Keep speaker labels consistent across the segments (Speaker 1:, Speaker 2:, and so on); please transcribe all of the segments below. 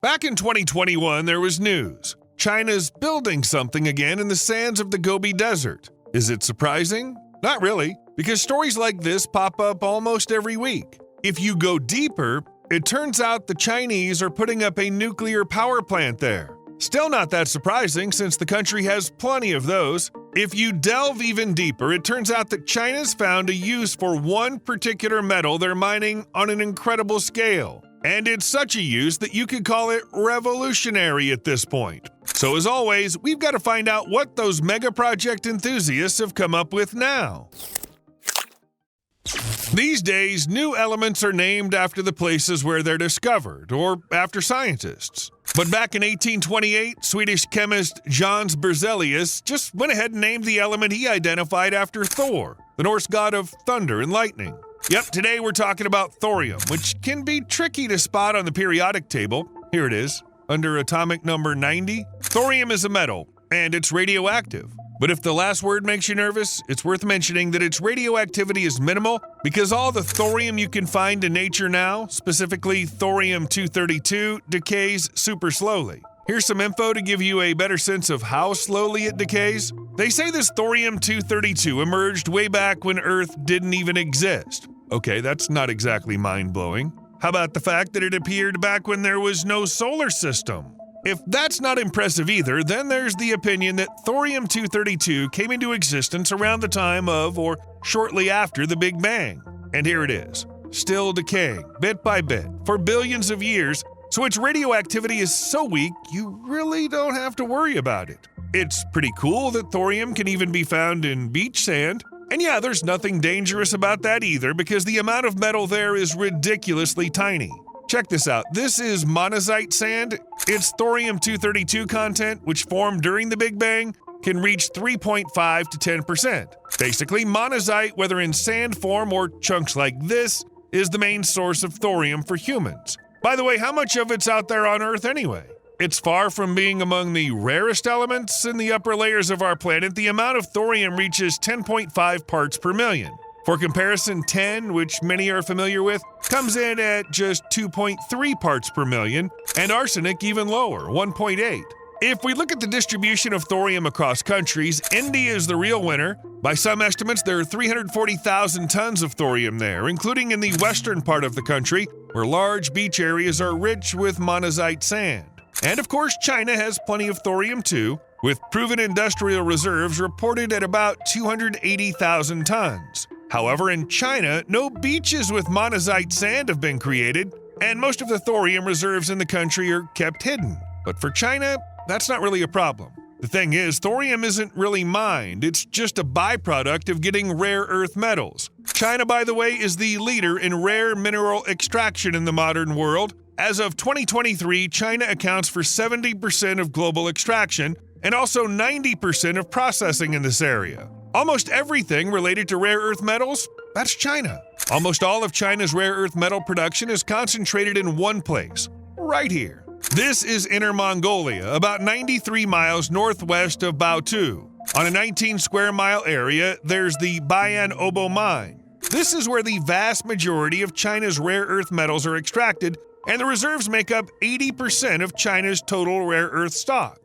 Speaker 1: Back in 2021, there was news. China's building something again in the sands of the Gobi Desert. Is it surprising? Not really, because stories like this pop up almost every week. If you go deeper, it turns out the Chinese are putting up a nuclear power plant there. Still not that surprising since the country has plenty of those. If you delve even deeper, it turns out that China's found a use for one particular metal they're mining on an incredible scale. And it's such a use that you could call it revolutionary at this point. So as always, we've got to find out what those mega project enthusiasts have come up with now. These days, new elements are named after the places where they're discovered, or after scientists. But back in 1828, Swedish chemist Jöns Berzelius just went ahead and named the element he identified after Thor, the Norse god of thunder and lightning. Yep, today we're talking about thorium, which can be tricky to spot on the periodic table. Here it is, under atomic number 90. Thorium is a metal, and it's radioactive. But if the last word makes you nervous, it's worth mentioning that its radioactivity is minimal because all the thorium you can find in nature now, specifically thorium-232, decays super slowly. Here's some info to give you a better sense of how slowly it decays. They say this thorium-232 emerged way back when Earth didn't even exist. Okay, that's not exactly mind-blowing. How about the fact that it appeared back when there was no solar system? If that's not impressive either, then there's the opinion that thorium-232 came into existence around the time of or shortly after the Big Bang. And here it is, still decaying, bit by bit, for billions of years, so its radioactivity is so weak you really don't have to worry about it. It's pretty cool that thorium can even be found in beach sand. And yeah, there's nothing dangerous about that either because the amount of metal there is ridiculously tiny. Check this out. This is monazite sand. Its thorium-232 content, which formed during the Big Bang, can reach 3.5 to 10%. Basically, monazite, whether in sand form or chunks like this, is the main source of thorium for humans. By the way, how much of it's out there on Earth anyway? It's far from being among the rarest elements in the upper layers of our planet. The amount of thorium reaches 10.5 parts per million. For comparison, 10, which many are familiar with, comes in at just 2.3 parts per million, and arsenic even lower, 1.8. If we look at the distribution of thorium across countries, India is the real winner. By some estimates, there are 340,000 tons of thorium there, including in the western part of the country, where large beach areas are rich with monazite sand. And of course, China has plenty of thorium too, with proven industrial reserves reported at about 280,000 tons. However, in China, no beaches with monazite sand have been created, and most of the thorium reserves in the country are kept hidden. But for China, that's not really a problem. The thing is, thorium isn't really mined, it's just a byproduct of getting rare earth metals. China, by the way, is the leader in rare mineral extraction in the modern world. As of 2023, China accounts for 70% of global extraction and also 90% of processing in this area. Almost everything related to rare earth metals, that's China. Almost all of China's rare earth metal production is concentrated in one place, right here. This is Inner Mongolia, about 93 miles northwest of Baotou. On a 19 square mile area, there's the Bayan Obo mine. This is where the vast majority of China's rare earth metals are extracted, and the reserves make up 80% of China's total rare earth stock.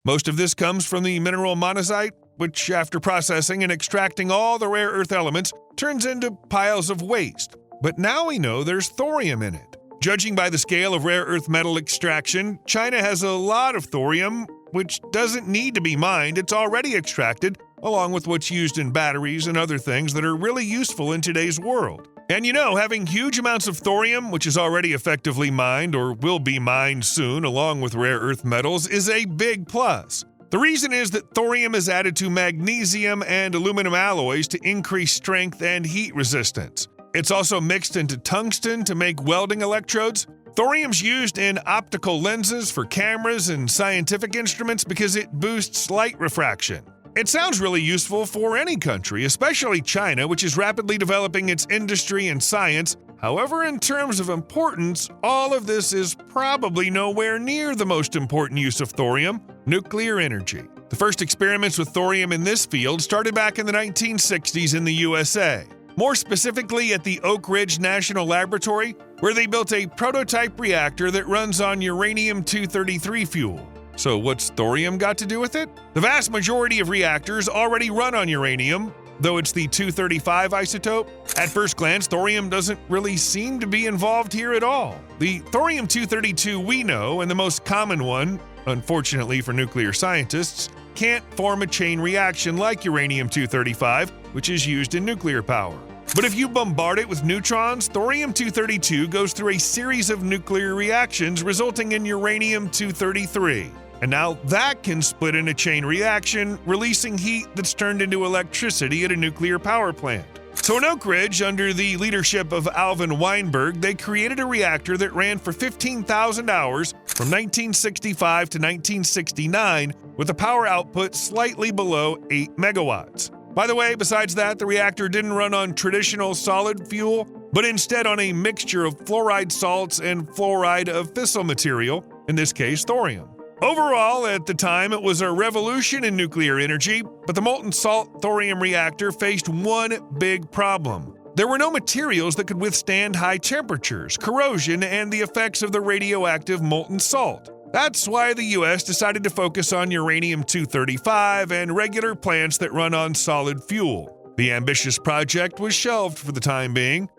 Speaker 1: Most of this comes from the mineral monazite, which, after processing and extracting all the rare earth elements, turns into piles of waste. But now we know there's thorium in it. Judging by the scale of rare earth metal extraction, China has a lot of thorium, which doesn't need to be mined. It's already extracted, along with what's used in batteries and other things that are really useful in today's world. And you know, having huge amounts of thorium, which is already effectively mined or will be mined soon along with rare earth metals, is a big plus. The reason is that thorium is added to magnesium and aluminum alloys to increase strength and heat resistance. It's also mixed into tungsten to make welding electrodes. Thorium's used in optical lenses for cameras and scientific instruments because it boosts light refraction. It sounds really useful for any country, especially China, which is rapidly developing its industry and science. However, in terms of importance, all of this is probably nowhere near the most important use of thorium: nuclear energy. The first experiments with thorium in this field started back in the 1960s in the USA. more specifically at the Oak Ridge National Laboratory, where they built a prototype reactor that runs on uranium-233 fuel. So what's thorium got to do with it? The vast majority of reactors already run on uranium, though it's the 235 isotope. At first glance, thorium doesn't really seem to be involved here at all. The thorium-232 we know, and the most common one, unfortunately for nuclear scientists, can't form a chain reaction like uranium-235, which is used in nuclear power. But if you bombard it with neutrons, thorium-232 goes through a series of nuclear reactions resulting in uranium-233. And now that can split in a chain reaction, releasing heat that's turned into electricity at a nuclear power plant. So in Oak Ridge, under the leadership of Alvin Weinberg, they created a reactor that ran for 15,000 hours from 1965 to 1969 with a power output slightly below 8 megawatts. By the way, besides that, the reactor didn't run on traditional solid fuel, but instead on a mixture of fluoride salts and fluoride of fissile material, in this case thorium. Overall, at the time, it was a revolution in nuclear energy, but the molten salt thorium reactor faced one big problem. There were no materials that could withstand high temperatures, corrosion, and the effects of the radioactive molten salt. That's why the US decided to focus on uranium-235 and regular plants that run on solid fuel. The ambitious project was shelved for the time being.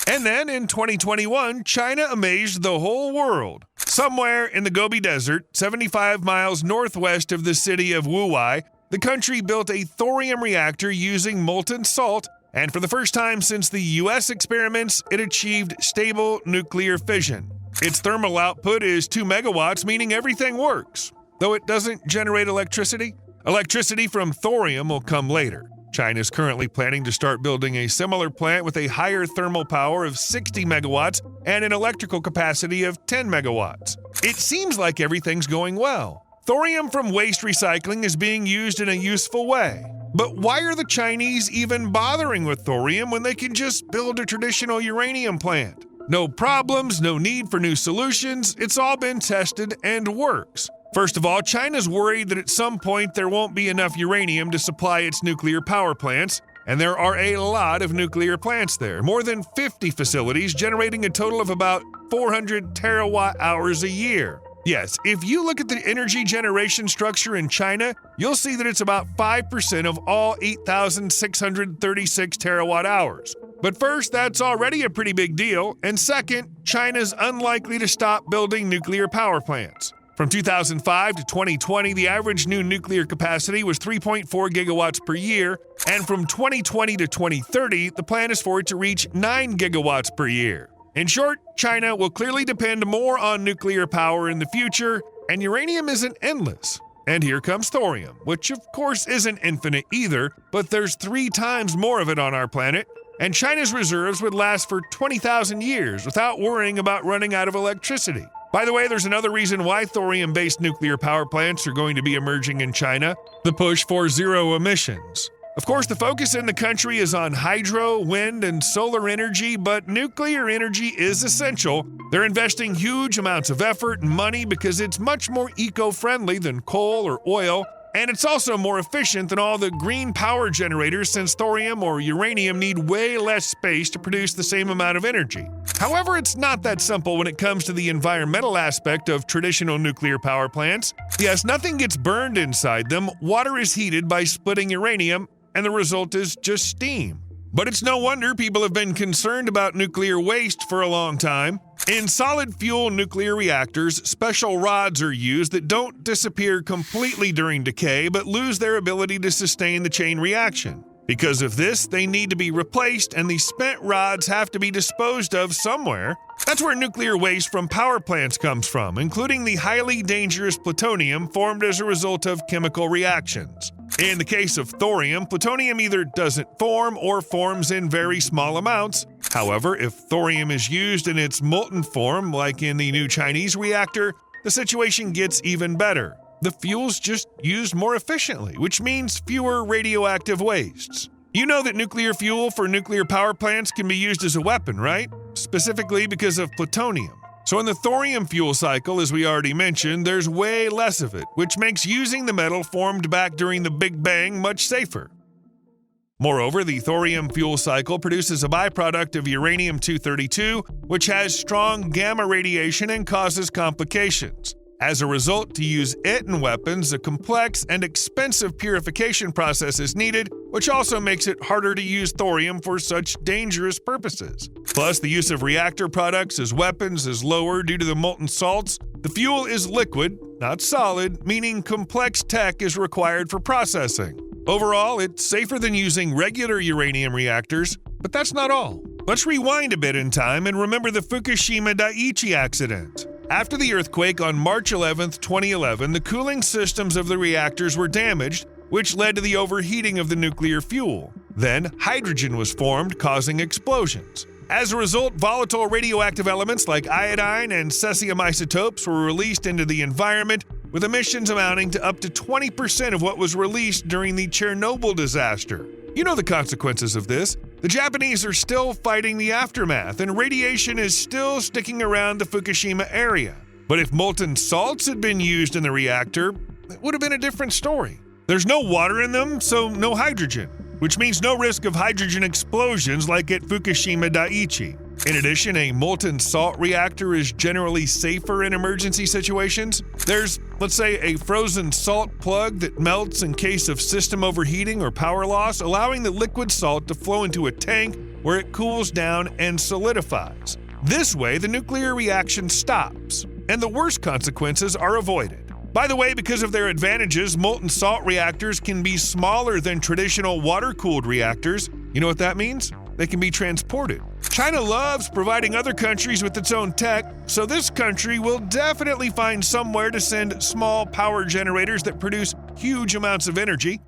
Speaker 1: And then in 2021, China amazed the whole world. Somewhere in the Gobi Desert, 75 miles northwest of the city of Wuwei, the country built a thorium reactor using molten salt, and for the first time since the US experiments, it achieved stable nuclear fission. Its thermal output is 2 megawatts, meaning everything works. Though it doesn't generate electricity, electricity from thorium will come later. China is currently planning to start building a similar plant with a higher thermal power of 60 megawatts and an electrical capacity of 10 megawatts. It seems like everything's going well. Thorium from waste recycling is being used in a useful way. But why are the Chinese even bothering with thorium when they can just build a traditional uranium plant? No problems, no need for new solutions, it's all been tested and works. First of all, China's worried that at some point there won't be enough uranium to supply its nuclear power plants, and there are a lot of nuclear plants there, more than 50 facilities generating a total of about 400 terawatt hours a year. Yes, if you look at the energy generation structure in China, you'll see that it's about 5% of all 8,636 terawatt hours. But first, that's already a pretty big deal, and second, China's unlikely to stop building nuclear power plants. From 2005 to 2020, the average new nuclear capacity was 3.4 gigawatts per year, and from 2020 to 2030, the plan is for it to reach 9 gigawatts per year. In short, China will clearly depend more on nuclear power in the future, and uranium isn't endless. And here comes thorium, which of course isn't infinite either, but there's 3 times more of it on our planet, and China's reserves would last for 20,000 years without worrying about running out of electricity. By the way, there's another reason why thorium-based nuclear power plants are going to be emerging in China: the push for zero emissions. Of course, the focus in the country is on hydro, wind, and solar energy, but nuclear energy is essential. They're investing huge amounts of effort and money because it's much more eco-friendly than coal or oil, and it's also more efficient than all the green power generators since thorium or uranium need way less space to produce the same amount of energy. However, it's not that simple when it comes to the environmental aspect of traditional nuclear power plants. Yes, nothing gets burned inside them. Water is heated by splitting uranium, and the result is just steam. But it's no wonder people have been concerned about nuclear waste for a long time. In solid-fuel nuclear reactors, special rods are used that don't disappear completely during decay but lose their ability to sustain the chain reaction. Because of this, they need to be replaced, and the spent rods have to be disposed of somewhere. That's where nuclear waste from power plants comes from, including the highly dangerous plutonium formed as a result of chemical reactions. In the case of thorium, plutonium either doesn't form or forms in very small amounts. However, if thorium is used in its molten form, like in the new Chinese reactor, the situation gets even better. The fuel's just used more efficiently, which means fewer radioactive wastes. You know that nuclear fuel for nuclear power plants can be used as a weapon, right? Specifically because of plutonium. So in the thorium fuel cycle, as we already mentioned, there's way less of it, which makes using the metal formed back during the Big Bang much safer. Moreover, the thorium fuel cycle produces a byproduct of uranium-232, which has strong gamma radiation and causes complications. As a result, to use it in weapons, a complex and expensive purification process is needed, which also makes it harder to use thorium for such dangerous purposes. Plus, the use of reactor products as weapons is lower due to the molten salts. The fuel is liquid, not solid, meaning complex tech is required for processing. Overall, it's safer than using regular uranium reactors, but that's not all. Let's rewind a bit in time and remember the Fukushima Daiichi accident. After the earthquake on March 11, 2011, the cooling systems of the reactors were damaged, which led to the overheating of the nuclear fuel. Then, hydrogen was formed, causing explosions. As a result, volatile radioactive elements like iodine and cesium isotopes were released into the environment, with emissions amounting to up to 20% of what was released during the Chernobyl disaster. You know the consequences of this. The Japanese are still fighting the aftermath, and radiation is still sticking around the Fukushima area. But if molten salts had been used in the reactor, it would have been a different story. There's no water in them, so no hydrogen, which means no risk of hydrogen explosions like at Fukushima Daiichi. In addition, a molten salt reactor is generally safer in emergency situations. There's, let's say, a frozen salt plug that melts in case of system overheating or power loss, allowing the liquid salt to flow into a tank where it cools down and solidifies. This way, the nuclear reaction stops, and the worst consequences are avoided. By the way, because of their advantages, molten salt reactors can be smaller than traditional water-cooled reactors. You know what that means? They can be transported. China loves providing other countries with its own tech, so this country will definitely find somewhere to send small power generators that produce huge amounts of energy.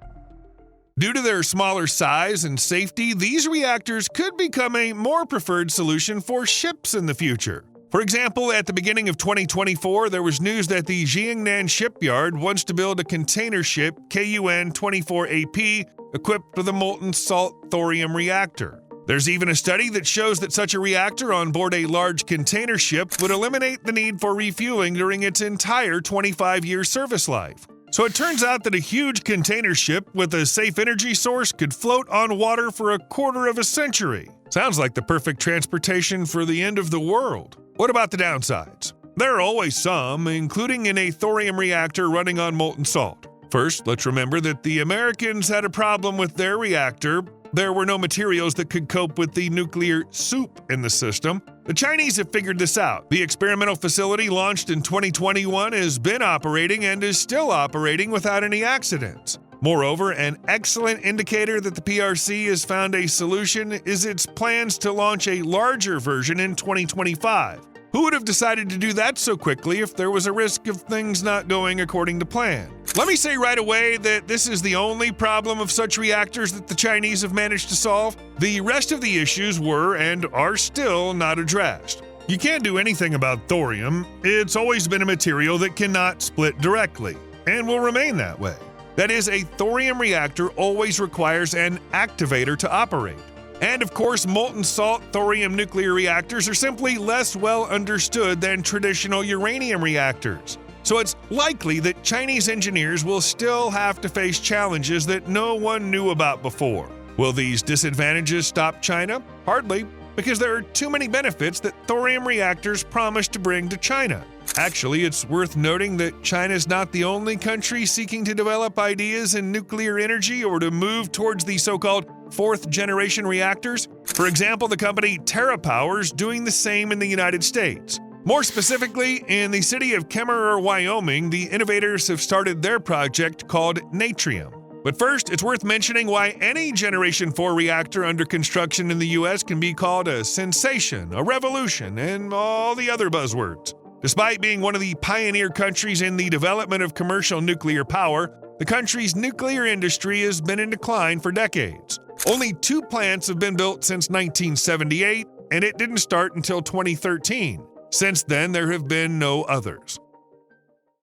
Speaker 1: Due to their smaller size and safety, these reactors could become a more preferred solution for ships in the future. For example, at the beginning of 2024, there was news that the Jiangnan shipyard wants to build a container ship KUN-24AP equipped with a molten salt thorium reactor. There's even a study that shows that such a reactor on board a large container ship would eliminate the need for refueling during its entire 25-year service life. So it turns out that a huge container ship with a safe energy source could float on water for a quarter of a century. Sounds like the perfect transportation for the end of the world. What about the downsides? There are always some, including in a thorium reactor running on molten salt. First, let's remember that the Americans had a problem with their reactor. There were no materials that could cope with the nuclear soup in the system. The Chinese have figured this out. The experimental facility launched in 2021 has been operating and is still operating without any accidents. Moreover, an excellent indicator that the PRC has found a solution is its plans to launch a larger version in 2025. Who would have decided to do that so quickly if there was a risk of things not going according to plan? Let me say right away that this is the only problem of such reactors that the Chinese have managed to solve. The rest of the issues were and are still not addressed. You can't do anything about thorium. It's always been a material that cannot split directly, and will remain that way. That is, a thorium reactor always requires an activator to operate. And of course, molten salt thorium nuclear reactors are simply less well understood than traditional uranium reactors. So it's likely that Chinese engineers will still have to face challenges that no one knew about before. Will these disadvantages stop China? Hardly, because there are too many benefits that thorium reactors promise to bring to China. Actually, it's worth noting that China is not the only country seeking to develop ideas in nuclear energy or to move towards the so-called fourth-generation reactors. For example, the company TerraPower is doing the same in the United States. More specifically, in the city of Kemmerer, Wyoming, the innovators have started their project called Natrium. But first, it's worth mentioning why any Generation 4 reactor under construction in the U.S. can be called a sensation, a revolution, and all the other buzzwords. Despite being one of the pioneer countries in the development of commercial nuclear power, the country's nuclear industry has been in decline for decades. Only 2 plants have been built since 1978, and it didn't start until 2013. Since then, there have been no others.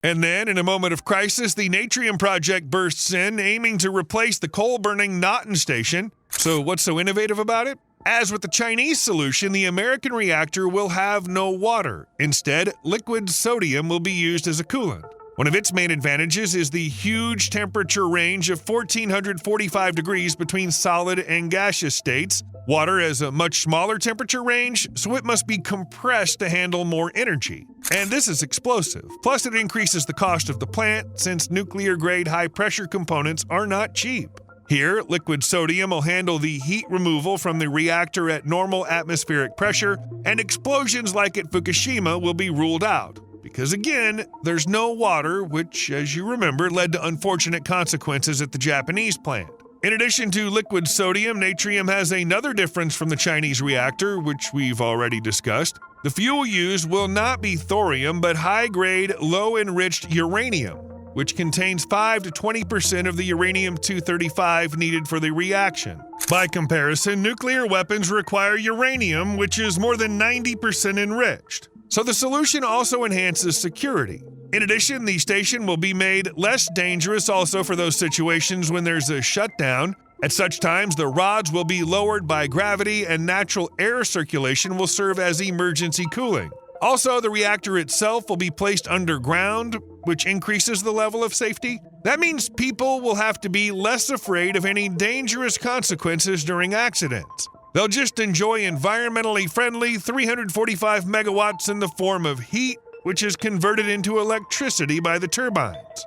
Speaker 1: And then, in a moment of crisis, the Natrium Project bursts in, aiming to replace the coal-burning Nautilus station. So what's so innovative about it? As with the Chinese solution, the American reactor will have no water. Instead, liquid sodium will be used as a coolant. One of its main advantages is the huge temperature range of 1445 degrees between solid and gaseous states. Water has a much smaller temperature range, so it must be compressed to handle more energy. And this is explosive. Plus, it increases the cost of the plant since nuclear-grade high-pressure components are not cheap. Here, liquid sodium will handle the heat removal from the reactor at normal atmospheric pressure, and explosions like at Fukushima will be ruled out. Because again, there's no water, which, as you remember, led to unfortunate consequences at the Japanese plant. In addition to liquid sodium, natrium has another difference from the Chinese reactor, which we've already discussed. The fuel used will not be thorium, but high-grade, low-enriched uranium, which contains 5 to 20% of the uranium-235 needed for the reaction. By comparison, nuclear weapons require uranium, which is more than 90% enriched. So the solution also enhances security. In addition, the station will be made less dangerous also for those situations when there's a shutdown. At such times, the rods will be lowered by gravity and natural air circulation will serve as emergency cooling. Also, the reactor itself will be placed underground, which increases the level of safety. That means people will have to be less afraid of any dangerous consequences during accidents. They'll just enjoy environmentally friendly 345 megawatts in the form of heat, which is converted into electricity by the turbines.